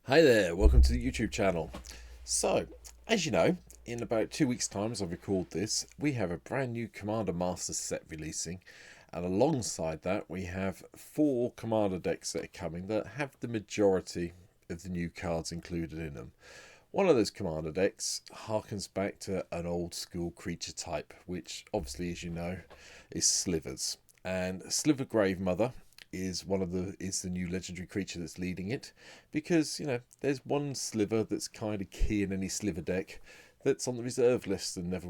Hi there, welcome to the YouTube channel. So, as you know, in about 2 weeks' time as I record this, we have a brand new Commander Master set releasing, and alongside that we have 4 Commander decks that are coming that have the majority of the new cards included in them. One of those Commander decks harkens back to an old school creature type, which obviously, as you know, is Slivers. And Sliver Gravemother is the new legendary creature that's leading it, because there's one Sliver that's kind of key in any Sliver deck that's on the reserve list and never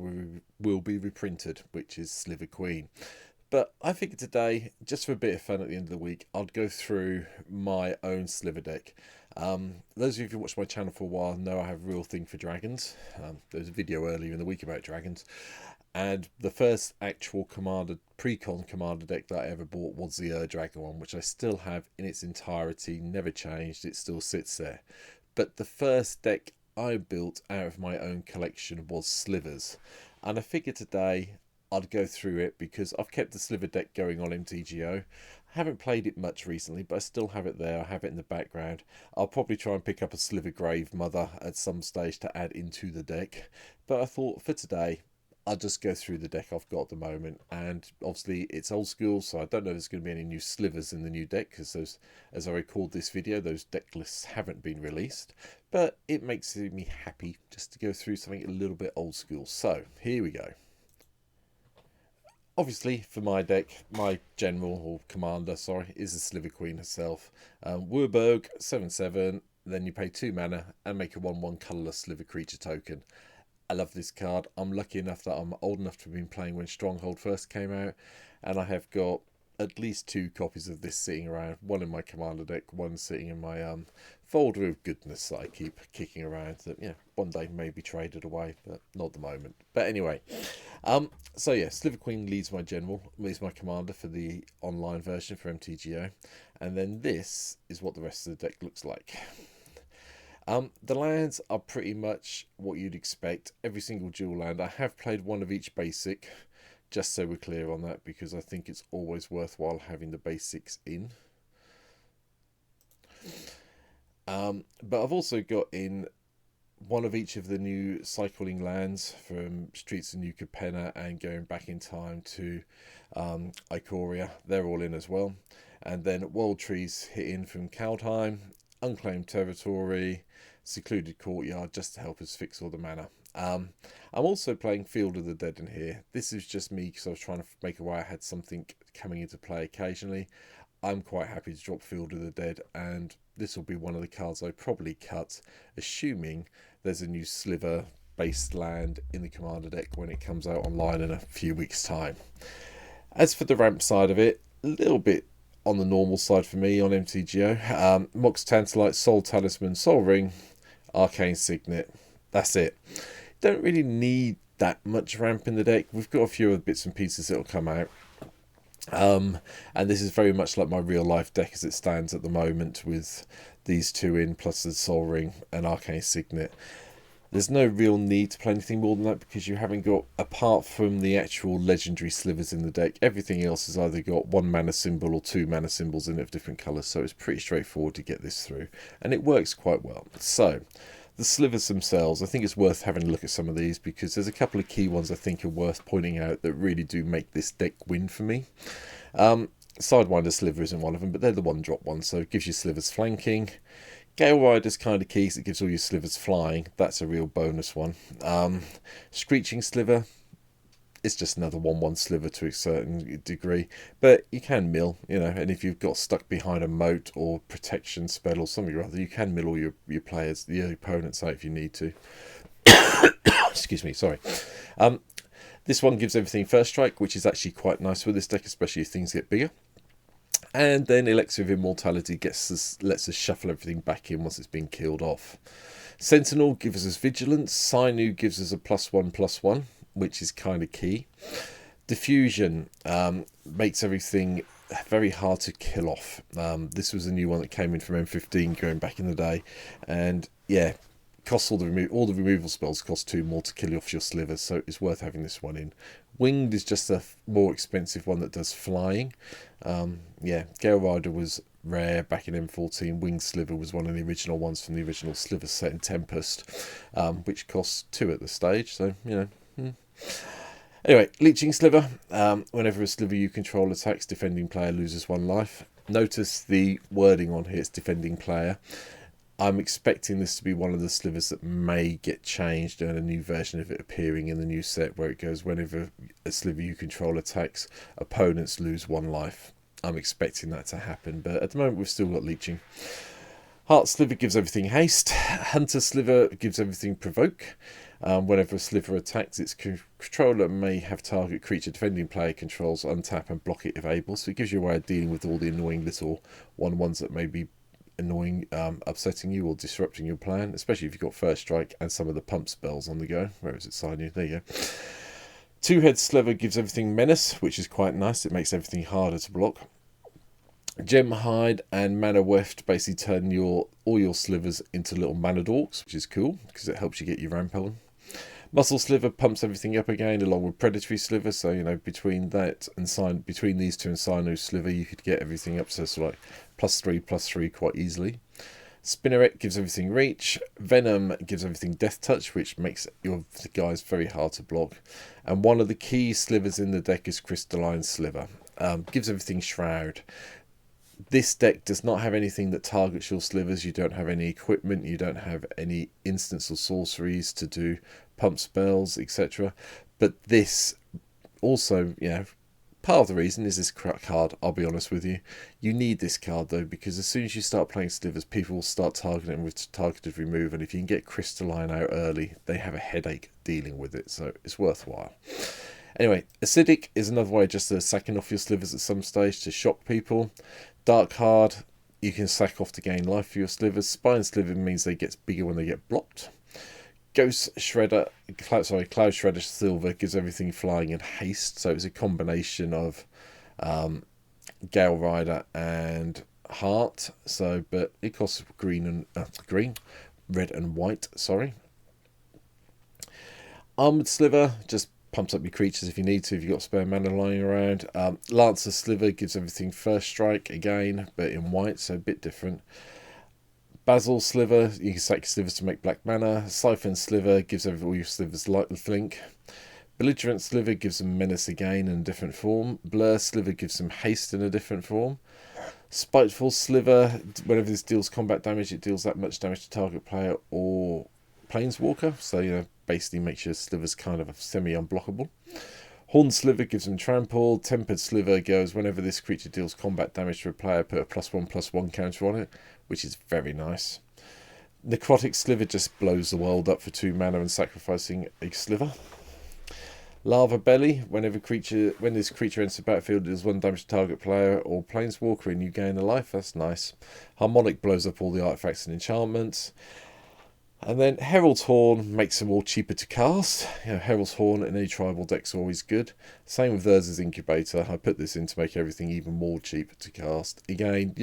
will be reprinted, which is Sliver Queen. But I figured today, just for a bit of fun at the end of the week, I'd go through my own Sliver deck. Those of you who've watched my channel for a while know I have a real thing for dragons. There was a video earlier in the week about dragons. And the first actual prec-con commander deck that I ever bought was the Dragon one, which I still have in its entirety, never changed, it still sits there. But the first deck I built out of my own collection was Slivers. And I figured today I'd go through it because I've kept the Sliver deck going on MTGO. I haven't played it much recently, but I still have it there. I have it in the background. I'll probably try and pick up a Sliver Gravemother at some stage to add into the deck. But I thought for today, I'll just go through the deck I've got at the moment, and obviously it's old school, so I don't know if there's going to be any new Slivers in the new deck, because as I record this video, those deck lists haven't been released, but it makes me happy just to go through something a little bit old school. So here we go. Obviously, for my deck, my general, or commander, sorry, is the Sliver Queen herself. Warburg, 7/7, then you pay 2 mana and make a 1/1 colourless Sliver creature token. I love this card. I'm lucky enough that I'm old enough to have been playing when Stronghold first came out, and I have got at least 2 copies of this sitting around. One in my commander deck, one sitting in my folder of goodness that I keep kicking around. That one day may be traded away, but not at the moment. But anyway, so yeah, Sliver Queen leads my commander for the online version for MTGO, and then this is what the rest of the deck looks like. The lands are pretty much what you'd expect. Every single dual land. I have played one of each basic, just so we're clear on that, because I think it's always worthwhile having the basics in. But I've also got in one of each of the new cycling lands, from Streets of New Capenna and going back in time to Ikoria. They're all in as well. And then World Trees hit in from Kaldheim, Unclaimed Territory, Secluded Courtyard, just to help us fix all the mana. I'm also playing Field of the Dead in here. This is just me because I was trying to make a way I had something coming into play occasionally. I'm quite happy to drop Field of the Dead, and this will be one of the cards I probably cut, assuming there's a new Sliver based land in the commander deck when it comes out online in a few weeks' time. As for the ramp side of it, a little bit on the normal side for me on MTGO. Mox Tantalite, Soul Talisman, Soul Ring, Arcane Signet. That's it. Don't really need that much ramp in the deck. We've got a few other bits and pieces that'll come out. And this is very much like my real life deck as it stands at the moment, with these 2 in, plus the Soul Ring and Arcane Signet. There's no real need to play anything more than that, because you haven't got, apart from the actual legendary Slivers in the deck, everything else has either got 1 mana symbol or 2 mana symbols in it of different colours, so it's pretty straightforward to get this through, and it works quite well. So, the Slivers themselves, I think it's worth having a look at some of these, because there's a couple of key ones I think are worth pointing out that really do make this deck win for me. Sidewinder Sliver isn't one of them, but they're the 1-drop ones, so it gives you Slivers flanking. Gale Rider's kind of key, so it gives all your Slivers flying. That's a real bonus one. Screeching Sliver, it's just another 1/1 Sliver to a certain degree, but you can mill, and if you've got stuck behind a moat or protection spell or something or other, you can mill all your players, your opponents out if you need to. Excuse me, sorry. This one gives everything first strike, which is actually quite nice with this deck, especially if things get bigger. And then Elixir of Immortality lets us shuffle everything back in once it's been killed off. Sentinel gives us Vigilance. Sinew gives us a +1/+1, which is kind of key. Diffusion makes everything very hard to kill off. This was a new one that came in from M15 going back in the day. And yeah, costs all the removal spells cost 2 more to kill off your Slivers, so it's worth having this one in. Winged is just a more expensive one that does flying. Yeah, Gale Rider was rare back in M14. Winged Sliver was one of the original ones from the original Sliver set in Tempest, which costs 2 at the stage, so, you know. Anyway, Leeching Sliver. Whenever a Sliver you control attacks, defending player loses 1 life. Notice the wording on here, it's defending player. I'm expecting this to be one of the Slivers that may get changed and a new version of it appearing in the new set, where it goes, whenever a Sliver you control attacks, opponents lose 1 life. I'm expecting that to happen, but at the moment we've still got Leeching. Heart Sliver gives everything haste. Hunter Sliver gives everything provoke. Whenever a Sliver attacks, its controller may have target creature defending player controls untap and block it if able. So it gives you a way of dealing with all the annoying little 1/1s that may be annoying, upsetting you or disrupting your plan, especially if you've got First Strike and some of the pump spells on the go. Where is it sign you? There you go. Two-Head Sliver gives everything menace, which is quite nice. It makes everything harder to block. Gem Hide and Mana Weft basically turn all your Slivers into little Mana Dorks, which is cool because it helps you get your ramp on. Muscle Sliver pumps everything up again, along with Predatory Sliver. So, you know, between that and between these two and Sino Sliver, you could get everything up. So it's like +3/+3 quite easily. Spinneret gives everything reach. Venom gives everything death touch, which makes your guys very hard to block. And one of the key Slivers in the deck is Crystalline Sliver. Gives everything shroud. This deck does not have anything that targets your Slivers. You don't have any equipment. You don't have any instants or sorceries to do pump spells, etc. But this also, you know, part of the reason is this card, I'll be honest with you. You need this card though, because as soon as you start playing Slivers, people will start targeting with targeted remove, and if you can get Crystalline out early, they have a headache dealing with it, so it's worthwhile. Anyway, Acidic is another way just of sacking off your Slivers at some stage to shock people. Dark Hard, you can sack off to gain life for your Slivers. Spine Sliver means they get bigger when they get blocked. Cloud Shredder Silver gives everything flying and haste, so it's a combination of Gale Rider and Heart. So, but it costs red and white. Sorry. Armored Sliver just pumps up your creatures if you need to, if you've got spare mana lying around. Lancer Sliver gives everything First Strike again, but in white, so a bit different. Basil Sliver, you can sack your Slivers to make black mana. Siphon Sliver gives all your Slivers light and flink. Belligerent Sliver gives them menace again in a different form. Blur Sliver gives them haste in a different form. Spiteful Sliver, whenever this deals combat damage, it deals that much damage to target player or planeswalker. So, you know, basically makes your Slivers kind of semi-unblockable. Horned Sliver gives them trample. Tempered Sliver goes, whenever this creature deals combat damage to a player, put a +1/+1 counter on it, which is very nice. Necrotic Sliver just blows the world up for 2 mana and sacrificing a Sliver. Lava Belly, when this creature enters the battlefield, it does 1 damage to target player or planeswalker and you gain a life. That's nice. Harmonic blows up all the artifacts and enchantments. And then Herald's Horn makes them all cheaper to cast. You know, Herald's Horn in any tribal deck's always good. Same with theirs as Incubator. I put this in to make everything even more cheaper to cast. Again,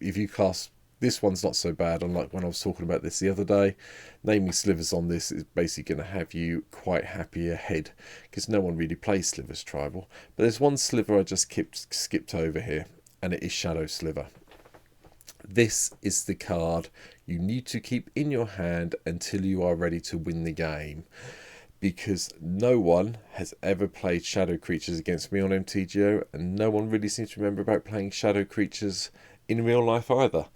if you cast, this one's not so bad, unlike when I was talking about this the other day. Naming Slivers on this is basically going to have you quite happy ahead, because no one really plays Slivers tribal. But there's one Sliver I just skipped over here, and it is Shadow Sliver. This is the card you need to keep in your hand until you are ready to win the game, because no one has ever played shadow creatures against me on MTGO, and no one really seems to remember about playing shadow creatures in real life either.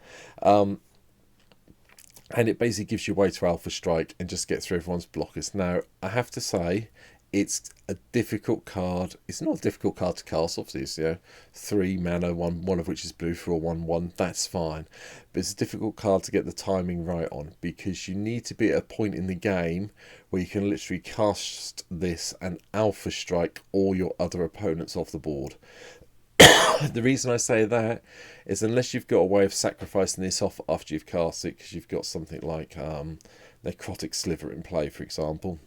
And it basically gives you a way to Alpha Strike and just get through everyone's blockers. Now, I have to say, it's a difficult card. It's not a difficult card to cast, obviously. It's, 3 mana, one of which is blue for a 1/1. That's fine. But it's a difficult card to get the timing right on, because you need to be at a point in the game where you can literally cast this and Alpha Strike all your other opponents off the board. The reason I say that is unless you've got a way of sacrificing this off after you've cast it, because you've got something like Necrotic Sliver in play, for example,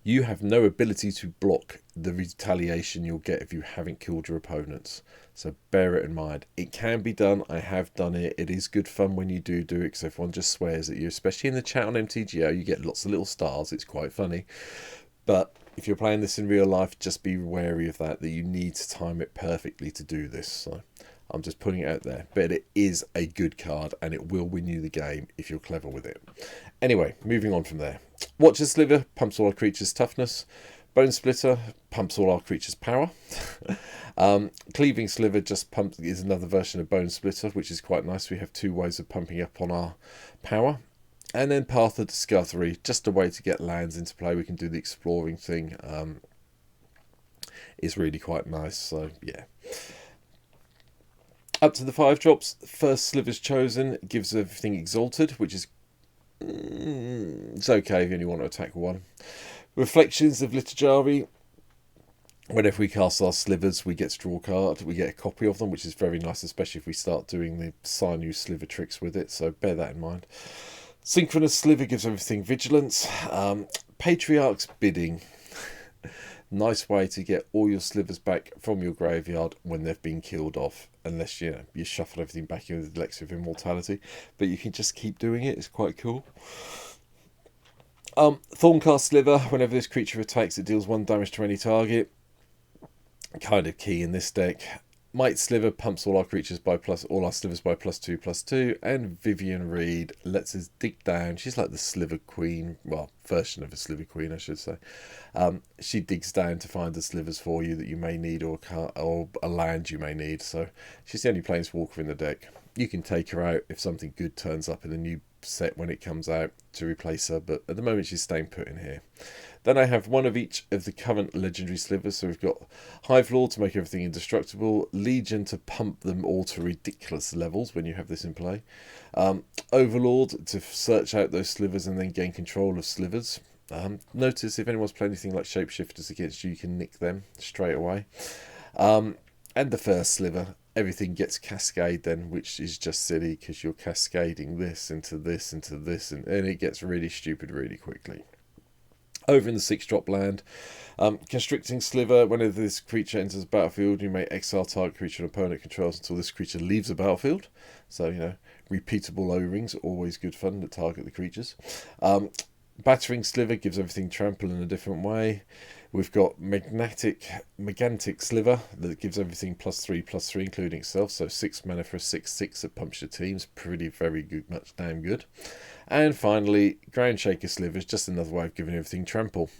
you have no ability to block the retaliation you'll get if you haven't killed your opponents. So bear it in mind. It can be done. I have done it. It is good fun when you do it, because everyone just swears at you, especially in the chat on MTGO. You get lots of little stars. It's quite funny. But if you're playing this in real life, just be wary of that you need to time it perfectly to do this. So I'm just putting it out there. But it is a good card, and it will win you the game if you're clever with it. Anyway, moving on from there. Watcher Sliver pumps all our creatures' toughness. Bone Splitter pumps all our creatures' power. Cleaving Sliver just pumps is another version of Bone Splitter, which is quite nice. We have 2 ways of pumping up on our power. And then Path of Discovery, just a way to get lands into play. We can do the exploring thing. Is really quite nice. So yeah. Up to the 5 drops. First Slivers chosen gives everything exalted, which is it's okay if you only want to attack 1. Reflections of Liturjari. Whenever we cast our Slivers, we get to draw a card. We get a copy of them, which is very nice, especially if we start doing the Sinew Sliver tricks with it. So bear that in mind. Synchronous Sliver gives everything vigilance. Patriarch's Bidding. Nice way to get all your Slivers back from your graveyard when they've been killed off. Unless, you know, you shuffle everything back in with the Elixir of Immortality. But you can just keep doing it. It's quite cool. Thorncast Sliver. Whenever this creature attacks, it deals 1 damage to any target. Kind of key in this deck. Might Sliver pumps all our creatures by all our Slivers by +2/+2, and Vivian Reed lets us dig down. She's like the Sliver Queen, well, version of a Sliver Queen, I should say. She digs down to find the Slivers for you that you may need, or a land you may need. So she's the only Planeswalker in the deck. You can take her out if something good turns up in the new set when it comes out to replace her, but at the moment she's staying put in here. Then I have 1 of each of the current legendary Slivers. So we've got Hive Lord to make everything indestructible, Legion to pump them all to ridiculous levels when you have this in play, Overlord to search out those Slivers and then gain control of Slivers. Notice if anyone's playing anything like Shapeshifters against you, you can nick them straight away. And the first Sliver, everything gets cascade then, which is just silly because you're cascading this into this into this, and it gets really stupid really quickly. Over in the 6-drop land, Constricting Sliver. Whenever this creature enters the battlefield, you may exile target creature an opponent controls until this creature leaves the battlefield. So, you know, repeatable O-rings, always good fun to target the creatures. Battering Sliver gives everything trample in a different way. We've got Megantic Sliver that gives everything +3/+3, including itself. So 6 mana for a 6/6 that pumps your teams. Pretty, very good, much damn good. And finally, Ground Shaker Sliver is just another way of giving everything trample.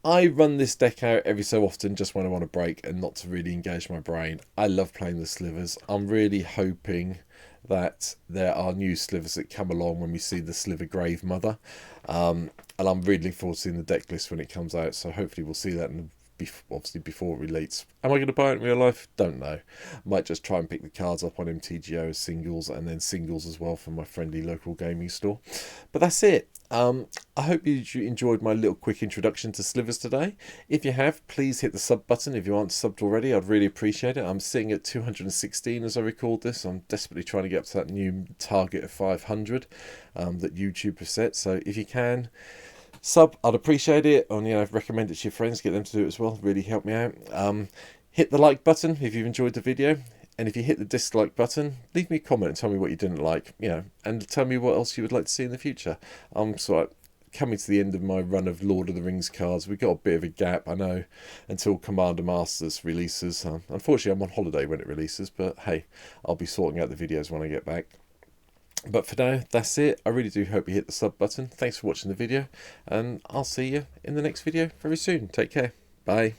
I run this deck out every so often just when I want to break and not to really engage my brain. I love playing the Slivers. I'm really hoping that there are new Slivers that come along when we see the Sliver Grave Mother. And I'm really looking forward to seeing the deck list when it comes out. So hopefully we'll see that obviously before it releases. Am I going to buy it in real life? Don't know. Might just try and pick the cards up on MTGO as singles, and then singles as well from my friendly local gaming store. But that's it. I hope you enjoyed my little quick introduction to Slivers today. If you have, please hit the sub button if you aren't subbed already. I'd really appreciate it. I'm sitting at 216 as I record this. I'm desperately trying to get up to that new target of 500 that YouTube has set. So if you can sub, I'd appreciate it. And, you know, recommend it to your friends, get them to do it as well. Really help me out. Hit the like button if you've enjoyed the video. And if you hit the dislike button, leave me a comment and tell me what you didn't like, you know, and tell me what else you would like to see in the future. I'm sort of coming to the end of my run of Lord of the Rings cards. We've got a bit of a gap, I know, until Commander Masters releases. Unfortunately, I'm on holiday when it releases, but hey, I'll be sorting out the videos when I get back. But for now, that's it. I really do hope you hit the sub button. Thanks for watching the video, and I'll see you in the next video very soon. Take care. Bye.